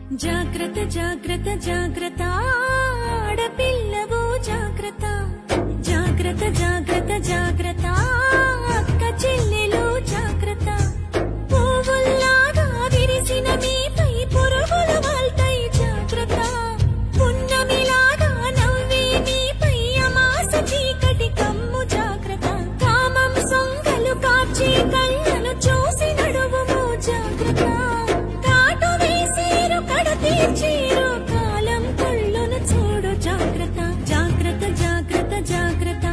జాగ్రత్త జాగ్రత్త జాగ్రత్త ఆడపిల్లవు జాగ్రత్త జాగ్రత్త జాగ్రత్త జాగ్రత్త అక్క చెల్లెలు జాగ్రత్త పువ్వుల్లాగా విరిసిన మీపై పురుగులు వాల్తాయి జాగ్రత్త పున్నమిలాగా నవ్వే మీపై అమాస చీకటి కమ్ము జాగ్రత్త కామం సొంగలు కాచి కళ్ళను చూసి నడువుము జాగ్రత్త తీర్చేరు కాలం కళ్ళను చూడు జాగ్రత్త జాగ్రత్త జాగ్రత్త జాగ్రత్త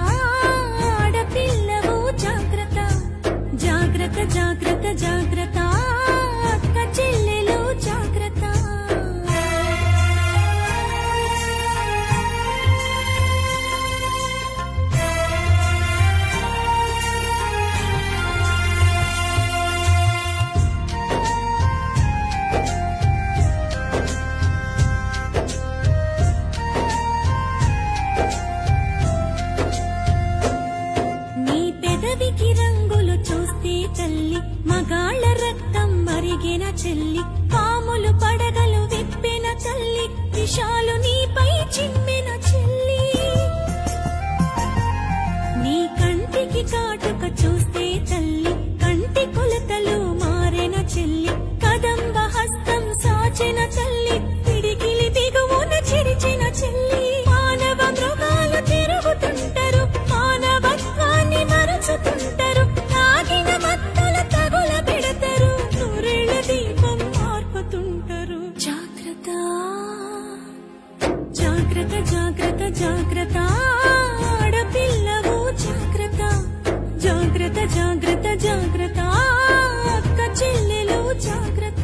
ఆడపిల్లవు జాగ్రత్త జాగ్రత్త జాగ్రత్త జాగ్రత్త అక్క చెల్లెలు జాగ్రత్త రంగులు చూస్తే తల్లి మగాళ్ళ రక్తం మరిగిన చెల్లి పాములు పడగలు విప్పిన తల్లి విషాలు నీపై చిమ్మిన చెల్లి నీ కంటికి కాటుక చూస్తే తల్లి కంటి కొలతలు మారిన చెల్లి కదంబ హస్తం సాచిన తల్లి పిడికిలి బిగువున చిరిచిన చెల్లి మానవ మృగాలు తిరుగుతుంటారు మానవత్వాన్ని మరచుతుంటారు తాగిన మత్తుల తగుల పెడతారు నూరేళ్ల దీపం మార్పుతుంటారు జాగ్రత్త జాగ్రత్త జాగ్రత్త జాగ్రత్త ఆడపిల్లవు జాగ్రత్త జాగ్రత్త జాగ్రత్త జాగ్రత్త అక్క చెల్లెలు జాగ్రత్త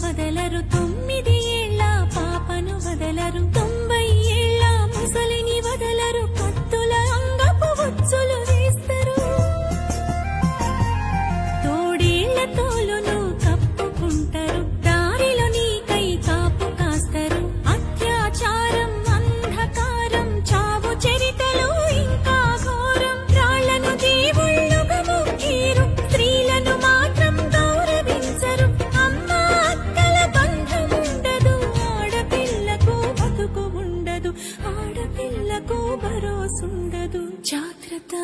వదలరు 9 ఏళ్ల పాపను వదలరు 90 ఏళ్ల ముసలిని వదలరు కత్తుల అంగపు ఉచ్చులు వేస్తారు తోడేళ్ల తోలును కప్పుకుంటారు దారిలో నీకై కాపు కాస్తారు అత్యాచారం అంధకారం చావు చరితలు ఇంకా ఘోరం రాళ్లను దేవుళ్ళుగా మొక్కేరు స్త్రీలను మాత్రం గౌరవించరు ఆడపిల్లకు భరోసుండదు జాగ్రత్త